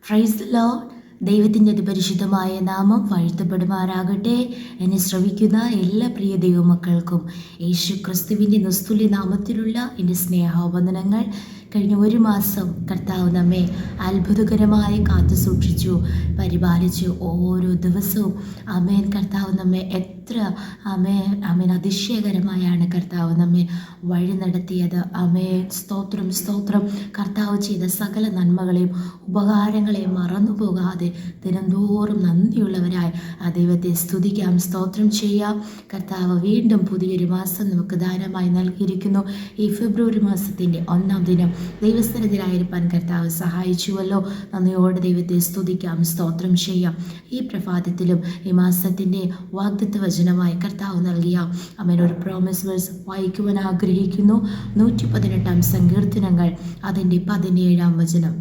Price the Lord. ദൈവത്തിൻ്റെ അതിപരിശുദ്ധമായ നാമം വാഴ്ത്തപ്പെടുമാറാകട്ടെ. എന്നെ ശ്രവിക്കുന്ന എല്ലാ പ്രിയ ദൈവമക്കൾക്കും യേശു ക്രിസ്തുവിൻ്റെ നിസ്തുല്യ നാമത്തിലുള്ള എൻ്റെ സ്നേഹവന്ദനങ്ങൾ. കഴിഞ്ഞ ഒരു മാസം കർത്താവ് നമ്മെ അത്ഭുതകരമായി കാത്തു സൂക്ഷിച്ചു, പരിപാലിച്ചു. ഓരോ ദിവസവും ആമേൻ കർത്താവ് നമ്മെ ആമേൻ അതിശയകരമായാണ് കർത്താവ് നമ്മെ വഴി നടത്തിയത്. ആമേൻ സ്തോത്രം സ്തോത്രം. കർത്താവ് ചെയ്ത സകല നന്മകളെയും ഉപകാരങ്ങളെയും മറന്നു പോകാതെ ദിനംതോറും നന്ദിയുള്ളവരായി ആ ദൈവത്തെ സ്തുതിക്കാം, സ്തോത്രം ചെയ്യാം. കർത്താവ് വീണ്ടും പുതിയൊരു മാസം നമുക്ക് ദാനമായി നൽകിയിരിക്കുന്നു. ഈ ഫെബ്രുവരി മാസത്തിൻ്റെ 1-ാം ദിനം ദൈവസ്ഥിരത്തിലായിരിക്കാൻ കർത്താവ് സഹായിച്ചുവല്ലോ. നന്ദിയോടെ ദൈവത്തെ സ്തുതിക്കാം, സ്തോത്രം ചെയ്യാം. ഈ പ്രഭാതത്തിലും ഈ മാസത്തിൻ്റെ വാഗ്ദത്ത വചനമായി കർത്താവ് നൽകിയ ഒരു പ്രോമിസ് വേഴ്സ് വായിക്കുവാൻ ആഗ്രഹിക്കുന്നു. 118-ാം സങ്കീർത്തനങ്ങൾ അതിൻ്റെ 17-ാം വചനം.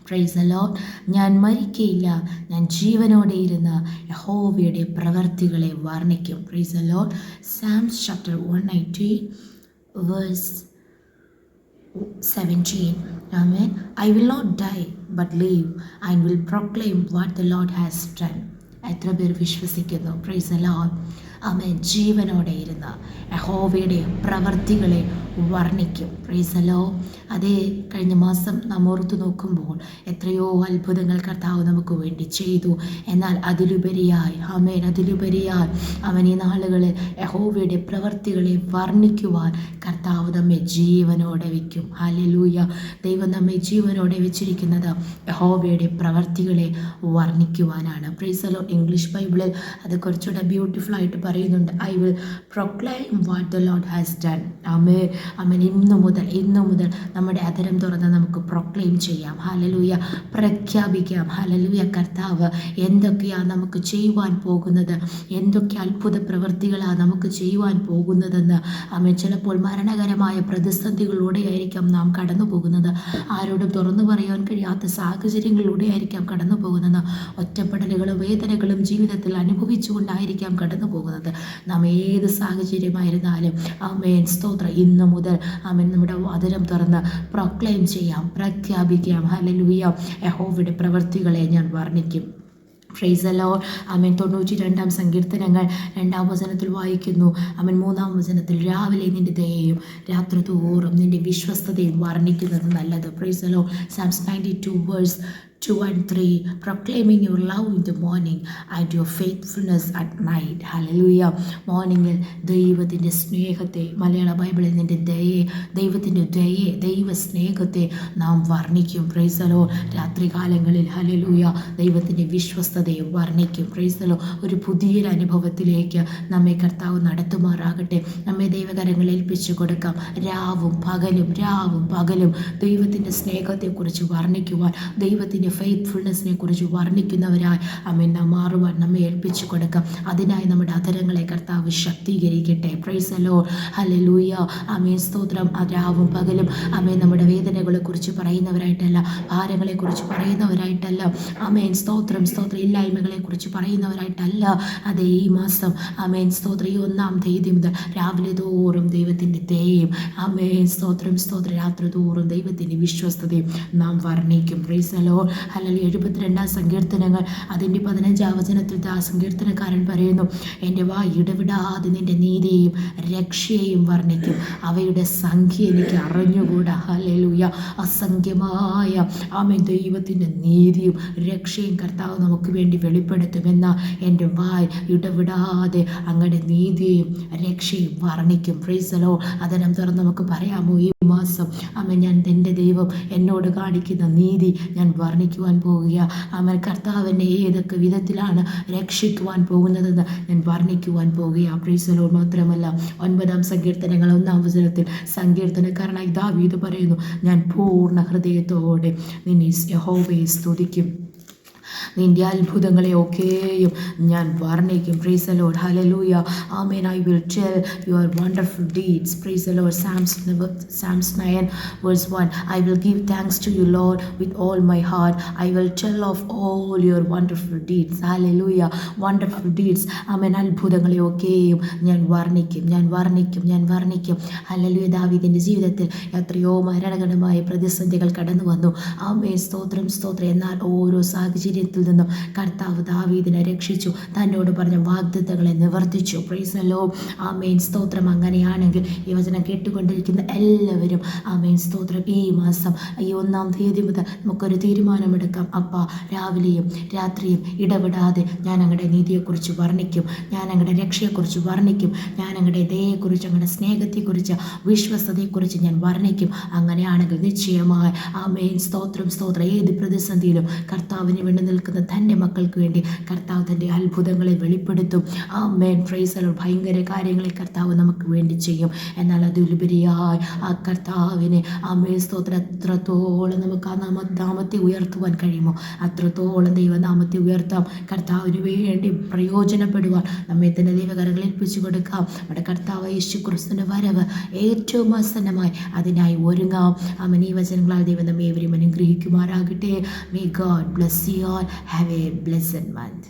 Praise the lord. ഞാൻ മരിക്കയില്ല, ഞാൻ ജീവനോടെ ഇരുന്ന് യഹോവയുടെ പ്രവർത്തികളെ വർണ്ണിക്കും. Praise the Lord. Psalms chapter 119 verse 17. Amen. I will not die but live and will proclaim what the Lord has done. എത്ര പേർ വിശ്വസിക്കുന്നു? Praise the lord. ആമേൻ. ജീവനോടെ ഇരുന്ന് യഹോവയുടെ പ്രവർത്തികളെ വർണ്ണിക്കും. Praise the lord. അതേ, കഴിഞ്ഞ മാസം നാം ഓർത്തു നോക്കുമ്പോൾ എത്രയോ അത്ഭുതങ്ങൾ കർത്താവ് നമുക്ക് വേണ്ടി ചെയ്തു. എന്നാൽ അതിലുപരിയായി അവൻ ഈ നാളുകളിൽ യഹോവയുടെ പ്രവർത്തികളെ വർണ്ണിക്കുവാൻ കർത്താവ് നമ്മെ ജീവനോടെ വയ്ക്കും. ഹല്ലേലൂയ. ദൈവം നമ്മെ ജീവനോടെ വെച്ചിരിക്കുന്നത് യഹോവയുടെ പ്രവർത്തികളെ വർണ്ണിക്കുവാനാണ്. Praise the lord. ഇംഗ്ലീഷ് ബൈബിളിൽ അത് കുറച്ചുകൂടെ ബ്യൂട്ടിഫുൾ ആയിട്ട് പറയുന്നുണ്ട്. I will proclaim what the lord has done. ആമേൻ. ഇന്നു മുതൽ നമ്മുടെ അധരം തുറന്ന് നമുക്ക് പ്രൊക്ലെയിം ചെയ്യാം. ഹല്ലേലൂയ. പ്രഖ്യാപിക്കാം. ഹല്ലേലൂയ. കർത്താവ് എന്തൊക്കെയാണ് നമുക്ക് ചെയ്യുവാൻ പോകുന്നത്, എന്തൊക്കെ അത്ഭുത പ്രവൃത്തികളാണ് നമുക്ക് ചെയ്യുവാൻ പോകുന്നതെന്ന്. ചിലപ്പോൾ മരണകരമായ പ്രതിസന്ധികളിലൂടെ ആയിരിക്കാം നാം കടന്നു പോകുന്നത്. ആരോടും തുറന്നു പറയാൻ കഴിയാത്ത സാഹചര്യങ്ങളിലൂടെ ആയിരിക്കാം കടന്നു പോകുന്നത്. ഒറ്റപ്പെടലുകളും വേദനകളും ജീവിതത്തിൽ അനുഭവിച്ചുകൊണ്ടായിരിക്കാം കടന്നു പോകുന്നത്. നാം ഏത് സാഹചര്യമായിരുന്നാലും ആമേൻ സ്തോത്രം, ഇന്നു മുതൽ നമ്മുടെ വാതിരം തുറന്ന് പ്രൊക്ലെയിം ചെയ്യാം, പ്രഖ്യാപിക്കാം. ഹല്ലേലൂയ. യഹോവയുടെ പ്രവൃത്തികളെ ഞാൻ വർണ്ണിക്കും. Praise the lord. 92-ാം സങ്കീർത്തനങ്ങൾ 2-ാം വചനത്തിൽ വായിക്കുന്നു. 3-ാം വചനത്തിൽ രാവിലെ നിന്റെ ദയയും രാത്രി തോറും നിന്റെ വിശ്വസ്തതയും വർണ്ണിക്കുന്നത് നല്ലത്. Praise the Lord. Psalms 92 verse 2 and 3. Proclaiming your love in the morning and your faithfulness at night. Hallelujah. മോർണിംഗിൽ ദൈവത്തിൻ്റെ സ്നേഹത്തെ, മലയാള ബൈബിളിൽ നിൻ്റെ ദൈവത്തിൻ്റെ ദൈവ സ്നേഹത്തെ നാം വർണ്ണിക്കും. Praise the lord. രാത്രികാലങ്ങളിൽ ഹല്ലേലൂയ ദൈവത്തിൻ്റെ വിശ്വസ്തതയെ വർണ്ണിക്കും. Praise the lord. ഒരു പുതിയൊരു അനുഭവത്തിലേക്ക് നമ്മെ കർത്താവ് നടത്തുമാറാകട്ടെ. നമ്മെ ദൈവകരങ്ങളിൽ ഏൽപ്പിച്ചു കൊടുക്കാം. രാവും പകലും ദൈവത്തിൻ്റെ സ്നേഹത്തെക്കുറിച്ച് വർണ്ണിക്കുവാൻ, ദൈവത്തിൻ്റെ ഫെയ്ത്ത്ഫുൾനെസ്സിനെ കുറിച്ച് വർണ്ണിക്കുന്നവരായി നാം മാറുവാൻ നമ്മെ ഏൽപ്പിച്ചു കൊടുക്കാം. അതിനായി നമ്മുടെ അധരങ്ങളെ കർത്താവ് ശക്തീകരിക്കട്ടെ. Praise the lord. ഹല്ലേലൂയ. സ്തോത്രം. രാവും പകലും നമ്മുടെ വേദനകളെക്കുറിച്ച് പറയുന്നവരായിട്ടല്ല, ഭാരങ്ങളെക്കുറിച്ച് പറയുന്നവരായിട്ടല്ല, സ്തോത്രം ഇല്ലായ്മകളെക്കുറിച്ച് പറയുന്നവരായിട്ടല്ല. അതെ, ഈ മാസം സ്തോത്രം, ഈ 1-ാം തീയതി മുതൽ രാവിലെ തോറും ദൈവത്തിൻ്റെ ദയയും സ്തോത്രം രാത്രി തോറും ദൈവത്തിൻ്റെ വിശ്വസ്തതയും നാം വർണ്ണിക്കും. Praise the lord. ഹല്ലേലൂയ. 72-ാം സങ്കീർത്തനങ്ങൾ അതിൻ്റെ 15-ാം വചനത്തിൽ ആ സങ്കീർത്തനക്കാരൻ പറയുന്നു, എൻ്റെ വായ് ഇടവിടാതെ നിൻ്റെ നീതിയെയും രക്ഷയെയും വർണ്ണിക്കും. അവയുടെ സംഖ്യ എനിക്ക് അറിഞ്ഞുകൂടാ. ഹല്ലേലൂയ. അസംഖ്യമായ ദൈവത്തിൻ്റെ നീതിയും രക്ഷയും കർത്താവ് നമുക്ക് വേണ്ടി വെളിപ്പെടുത്തുമെന്ന എൻ്റെ വായ് ഇടവിടാതെ അങ്ങയുടെ നീതിയെയും രക്ഷയും വർണ്ണിക്കും. Praise the Lord. അതെല്ലാം തുറന്ന് നമുക്ക് പറയാമോ? ഈ മാസം ഞാൻ എൻ്റെ ദൈവം എന്നോട് കാണിക്കുന്ന നീതി ഞാൻ വർണ്ണിക്കുവാൻ പോകുക. കർത്താവിനെ ഏതൊക്കെ വിധത്തിലാണ് രക്ഷിക്കുവാൻ പോകുന്നതെന്ന് ഞാൻ വർണ്ണിക്കുവാൻ പോകുക. Price the Lord. മാത്രമല്ല 9-ാം സങ്കീർത്തനങ്ങൾ 1-ാം വചനത്തിൽ സങ്കീർത്തനക്കാരനായി ദാവീദ് പറയുന്നു, ഞാൻ പൂർണ്ണ ഹൃദയത്തോടെ നിന്നെ യഹോവയെ സ്തുതിക്കും. നിന്റെ അത്ഭുതങ്ങളെ ഒക്കെയും ഞാൻ വർണ്ണിക്കും. Praise the lord. ഹല്ലേലൂയ. ആമേൻ. I will tell your wonderful deeds. Praise the Lord. Psalms 9 verse 1. I will give thanks to you, Lord, with all my heart. I will tell of all your wonderful deeds. Hallelujah. Wonderful deeds. ആമേൻ. അത്ഭുതങ്ങളെ ഒക്കെയും ഞാൻ വർണ്ണിക്കും. Hallelujah. ദാവീദിന്റെ ജീവിതത്തിൽ എത്രയോ മരണകരമായ പ്രതിസന്ധികൾ കടന്നു വന്നു. ആമേൻ. സ്തോത്രം. എന്നാൽ ഓരോ സാഹചര്യത്തിൽ നിന്നും കർത്താവ് ദാവീദിനെ രക്ഷിച്ചു. തന്നോട് പറഞ്ഞ വാഗ്ദത്തങ്ങളെ നിവർത്തിച്ചു. Praise the lord. ആമേൻ. സ്തോത്രം. അങ്ങനെയാണെങ്കിൽ ഈ വചനം കേട്ടുകൊണ്ടിരിക്കുന്ന എല്ലാവരും ആമേൻ. സ്തോത്രം. ഈ മാസം ഈ 1-ാം തീയതി മുതൽ നമുക്കൊരു തീരുമാനമെടുക്കാം. അപ്പാ, രാവിലെയും രാത്രിയും ഇടപെടാതെ ഞാൻ അങ്ങയുടെ നീതിയെക്കുറിച്ച് വർണ്ണിക്കും, ഞാൻ അങ്ങയുടെ രക്ഷയെക്കുറിച്ച് വർണ്ണിക്കും, ഞാൻ അങ്ങയുടെ ദയയെക്കുറിച്ച്, അങ്ങയുടെ സ്നേഹത്തെക്കുറിച്ച്, വിശ്വസ്തതയെക്കുറിച്ച് ഞാൻ വർണ്ണിക്കും. അങ്ങനെയാണെങ്കിൽ നിശ്ചയമായി ആമേൻ. സ്തോത്രം. ഏത് പ്രതിസന്ധിയിലും കർത്താവിന് വേണ്ടി നിൽക്കുന്ന തൻ്റെ മക്കൾക്ക് വേണ്ടി കർത്താവ് തൻ്റെ അത്ഭുതങ്ങളെ വെളിപ്പെടുത്തും. ആമേൻ. Praise the lord. ഭയങ്കര കാര്യങ്ങളെ കർത്താവ് നമുക്ക് വേണ്ടി ചെയ്യും. എന്നാൽ അതിലുപരിയായി ആ കർത്താവിനെ ആമേൻ. സ്തോത്രം. എത്രത്തോളം നമുക്ക് ആ നാമത്തെ ഉയർത്തുവാൻ കഴിയുമോ അത്രത്തോളം ദൈവനാമത്തെ ഉയർത്താം. കർത്താവിന് വേണ്ടി പ്രയോജനപ്പെടുവാൻ നമ്മെ തന്നെ ദൈവകരങ്ങളിൽ ഏൽപ്പിച്ചു കൊടുക്കാം. നമ്മുടെ കർത്താവ് യേശു ക്രിസ്തുവിന്റെ വരവ് ഏറ്റവും ആസന്നമായി. അതിനായി ഒരുങ്ങാം. ആമേൻ. ഈ വചനങ്ങളാൽ ദൈവം നമ്മെ ഏവരെയും അനുഗ്രഹിക്കുമാറാകട്ടെ. May God bless you all. Have a blessed month.